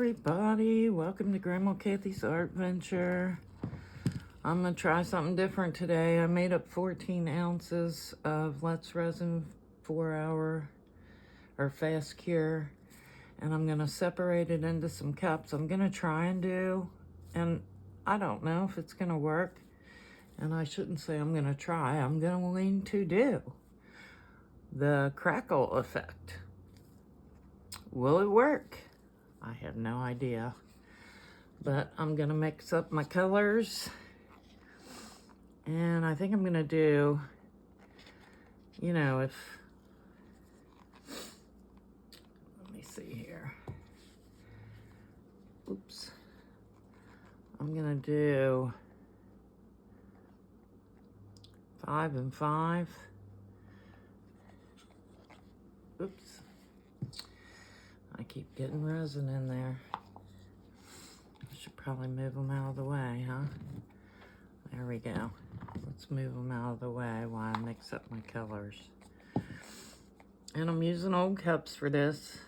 everybody, welcome to Grandma Kathysartventure. I'm gonna try something different today. I made up 14 ounces of Let's Resin 4-hour or fast cure, and I'm gonna separate it into some cups. I'm gonna try and do, and I don't know if it's gonna work, and I shouldn't say I'm gonna try, I'm going to do the crackle effect. Will it work? I have no idea, but I'm gonna mix up my colors, and I think I'm gonna do, you know, let me see here. Oops. I'm gonna do 5 and 5. Oops. I keep getting resin in there. I should probably move them out of the way, huh? There we go. Let's move them out of the way while I mix up my colors. And I'm using old cups for this.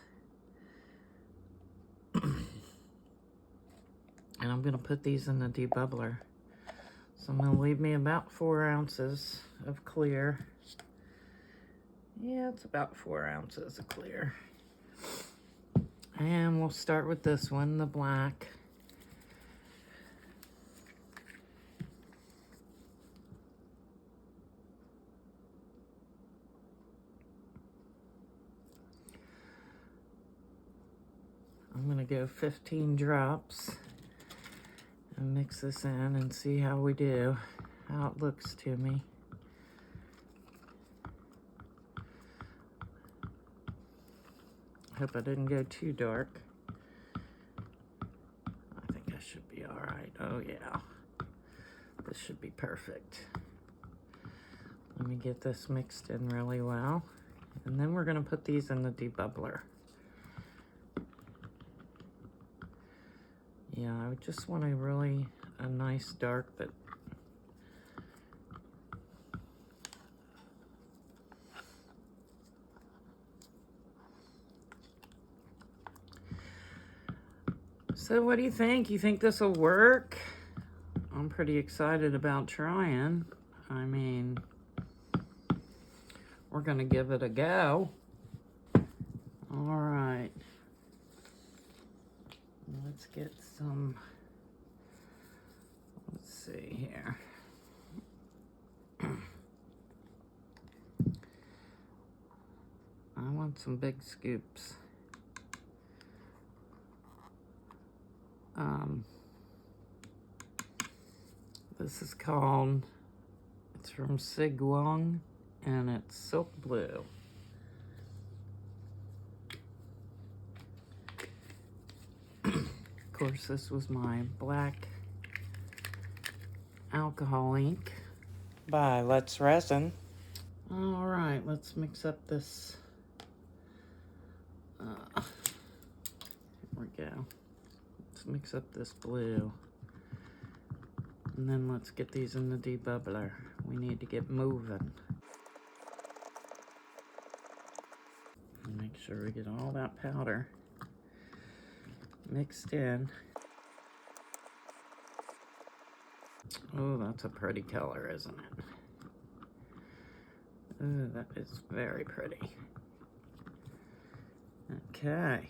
And I'm gonna put these in the debubbler. So I'm gonna leave me about 4 ounces of clear. Yeah, it's about 4 ounces of clear. And we'll start with this one, the black. I'm gonna go 15 drops and mix this in and see how we do, how it looks to me. Hope I didn't go too dark. I think I should be all right. Oh yeah, this should be perfect. Let me get this mixed in really well. And then we're gonna put these in the debubbler. Yeah, I just want a nice dark, but so what do you think? You think this will work? I'm pretty excited about trying. I mean, we're gonna give it a go. All right. Let's get some, let's see here. I want some big scoops. This is called, it's from Sigwong, and it's Silk Blue. Of course, this was my black alcohol ink by Let's Resin. All right, let's mix up this. Here we go. Let's mix up this blue. And then let's get these in the debubbler. We need to get moving. And make sure we get all that powder mixed in. Oh, that's a pretty color, isn't it? Oh, that is very pretty. Okay.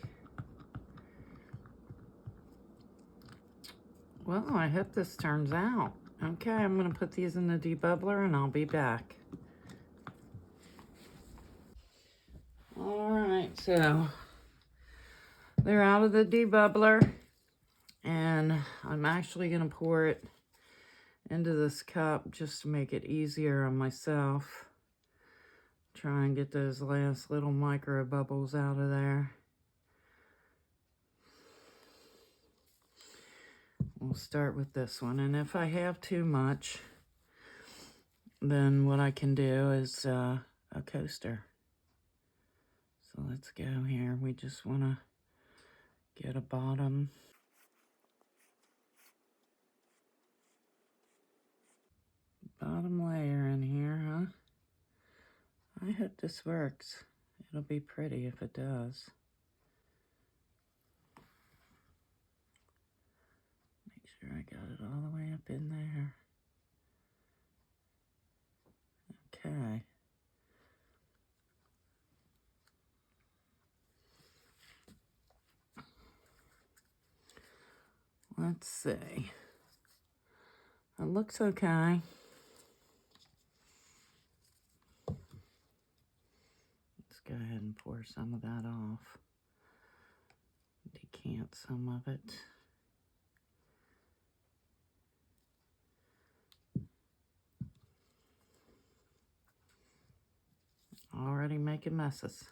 Well, I hope this turns out. Okay, I'm gonna put these in the debubbler and I'll be back. All right, so they're out of the debubbler, and I'm actually gonna pour it into this cup just to make it easier on myself. Try and get those last little micro bubbles out of there. We'll start with this one, and if I have too much, then what I can do is a coaster. So let's go here. We just want to get a bottom layer in here, huh? I hope this works. It'll be pretty if it does. got it all the way up in there. Okay. Let's see. It looks okay. Let's go ahead and pour some of that off. Decant some of it. Already making messes.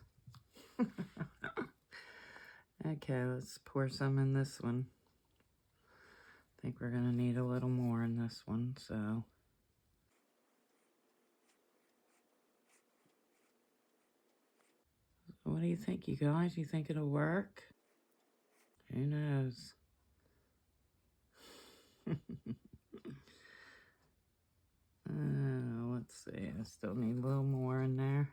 Okay, let's pour some in this one. I think we're gonna need a little more in this one, so. What do you think, you guys? You think it'll work? Who knows? Let's see, I still need a little more in there.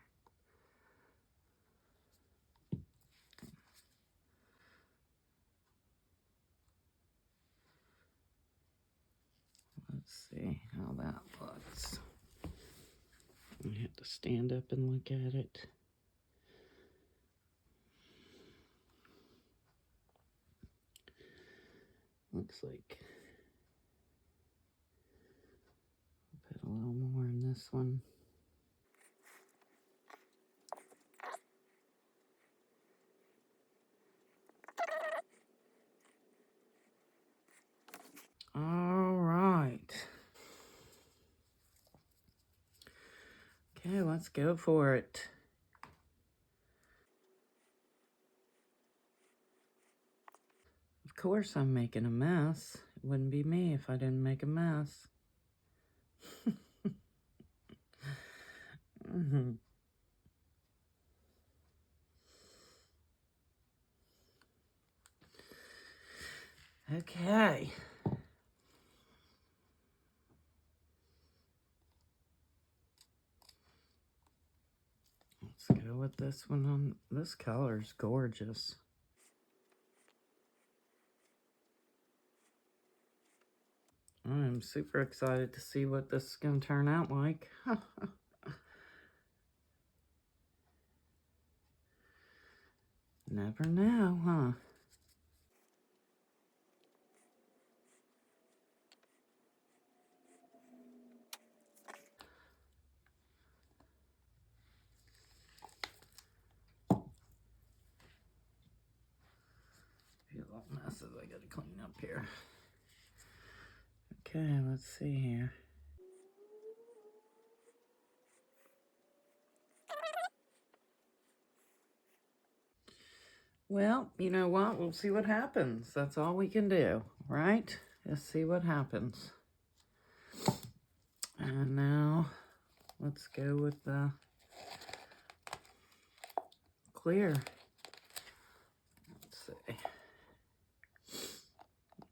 Let's see how that looks. I have to stand up and look at it. Looks like I'll put a little more in this one. All right. Okay, let's go for it. Of course I'm making a mess. It wouldn't be me if I didn't make a mess. Okay. Let's go with this one on. This color's gorgeous. I'm super excited to see what this is going to turn out like. Never know, huh? A few little messes I got to clean up here. Okay, let's see here. Well, you know what? We'll see what happens. That's all we can do, right? Just see what happens. And now, let's go with the clear. Let's see.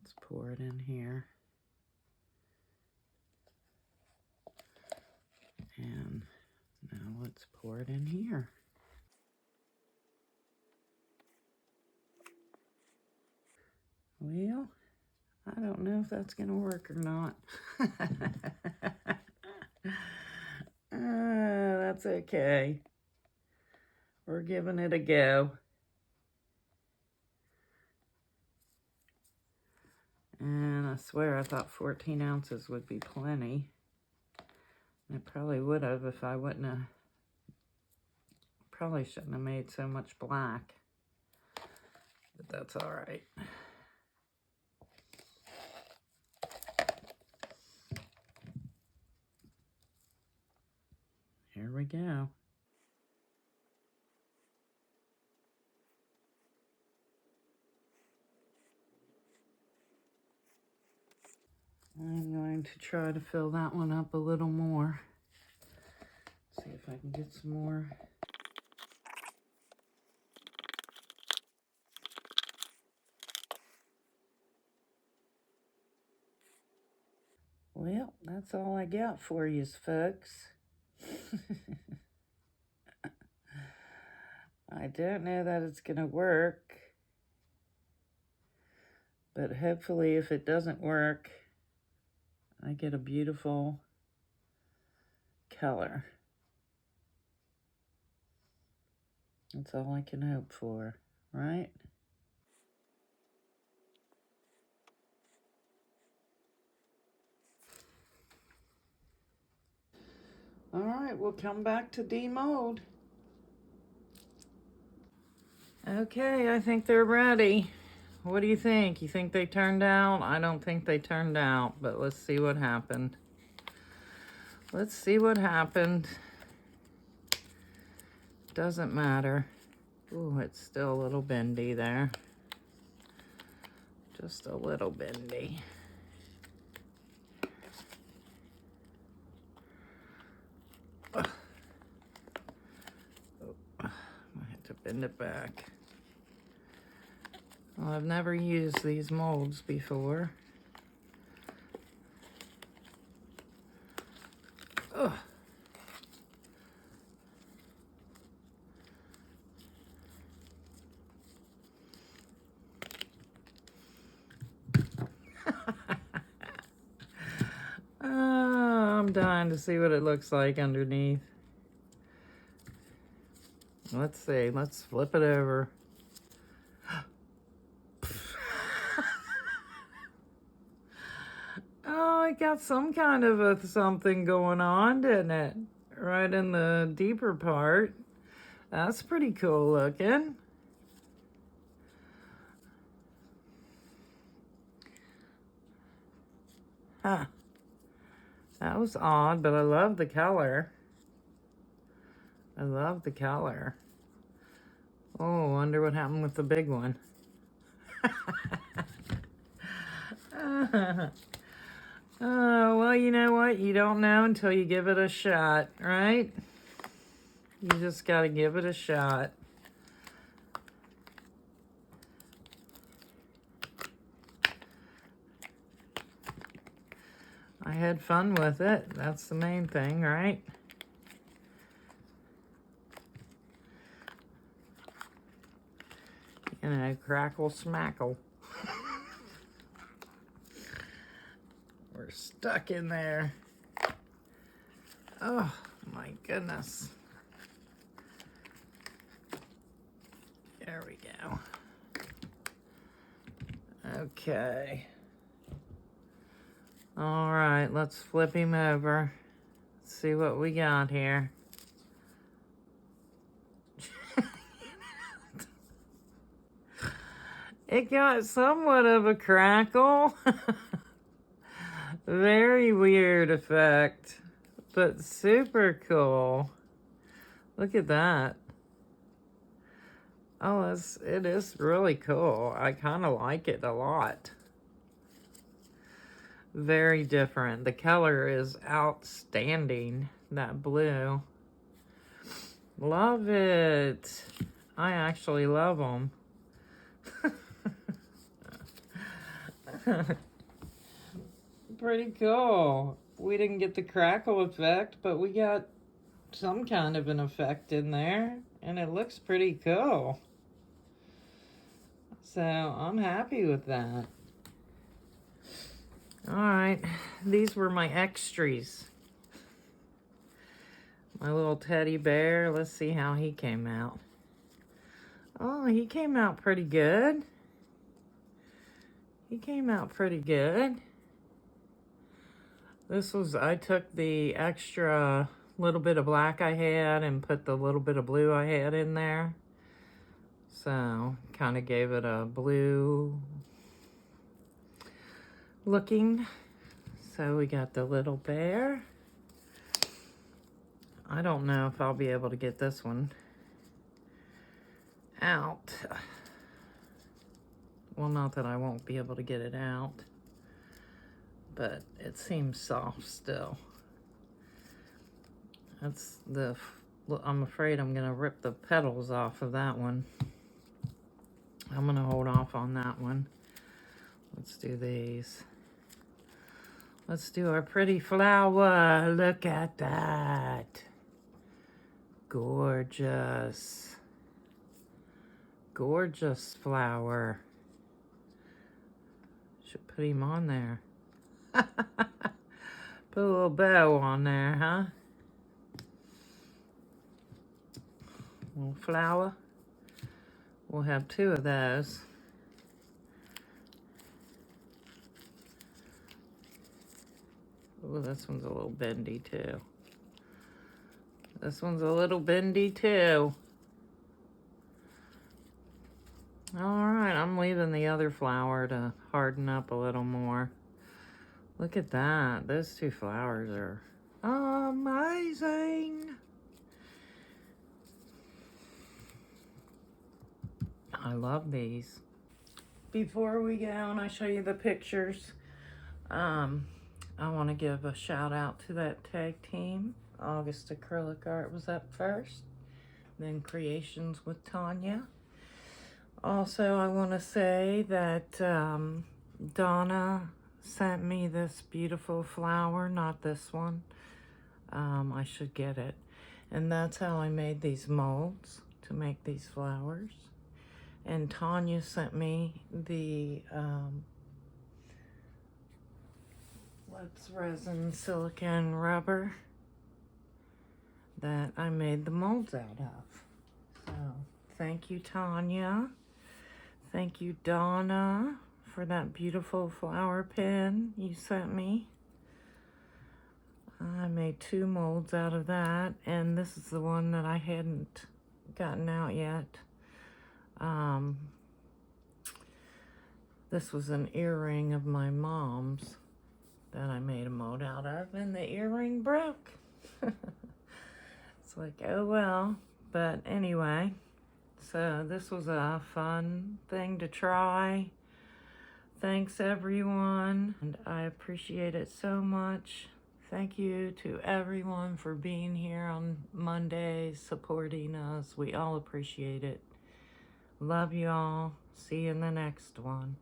Let's pour it in here. And now let's pour it in here. Well, I don't know if that's going to work or not. That's okay. We're giving it a go. And I swear I thought 14 ounces would be plenty. I probably would have if I wouldn't have. Probably shouldn't have made so much black. But that's all right. Here we go. I'm going to try to fill that one up a little more. See if I can get some more. Well, that's all I got for you, folks. I don't know that it's going to work. But hopefully if it doesn't work, I get a beautiful color. That's all I can hope for, right? All right, we'll come back to demold. Okay, I think they're ready. What do you think? You think they turned out? I don't think they turned out, but let's see what happened. Let's see what happened. Doesn't matter. Ooh, it's still a little bendy there. Just a little bendy. Ugh. Oh, I have to bend it back. Well, I've never used these molds before. Ugh. I'm dying to see what it looks like underneath. Let's see. Let's flip it over. Oh, it got some kind of a something going on, didn't it? Right in the deeper part. That's pretty cool looking. Huh. That was odd, but I love the color. I love the color. Oh, wonder what happened with the big one. Oh, well, you know what? You don't know until you give it a shot, right? You just gotta give it a shot. I had fun with it. That's the main thing, right? You know, crackle smackle. We're stuck in there. Oh, my goodness. There we go. Okay. All right, let's flip him over. See what we got here. It got somewhat of a crackle. Very weird effect, but super cool. Look at that. Oh, it is really cool. I kind of like it a lot. Very different. The color is outstanding, that blue. Love it. I actually love them. Pretty cool. We didn't get the crackle effect, but we got some kind of an effect in there, and it looks pretty cool. So I'm happy with that. All right, these were my extras. My little teddy bear. Let's see how he came out. Oh, he came out pretty good. He came out pretty good. I took the extra little bit of black I had and put the little bit of blue I had in there. So, kind of gave it a blue looking. So we got the little bear. I don't know if I'll be able to get this one out. Well, not that I won't be able to get it out, but it seems soft still. I'm afraid I'm gonna rip the petals off of that one. I'm gonna hold off on that one. Let's do these. Let's do our pretty flower. Look at that. Gorgeous. Gorgeous flower. Should put him on there. Put a little bow on there, huh? A little flower. We'll have 2 of those. Oh, this one's a little bendy too. This one's a little bendy too. All right, I'm leaving the other flower to harden up a little more. Look at that. Those 2 flowers are amazing. I love these. Before we go and I show you the pictures, I want to give a shout out to that tag team. August Acrylic Art was up first, then Creations with Tanya. Also, I want to say that Donna sent me this beautiful flower, not this one. I should get it. And that's how I made these molds to make these flowers. And Tanya sent me the Let's Resin silicone rubber that I made the molds out of. So thank you, Tanya. Thank you, Donna, for that beautiful flower pen you sent me. I made 2 molds out of that, and this is the one that I hadn't gotten out yet. This was an earring of my mom's that I made a mold out of, and the earring broke. It's like, oh well. But anyway, so this was a fun thing to try. Thanks everyone, and I appreciate it so much. Thank you to everyone for being here on Mondays, supporting us. We all appreciate it. Love you all. See you in the next one.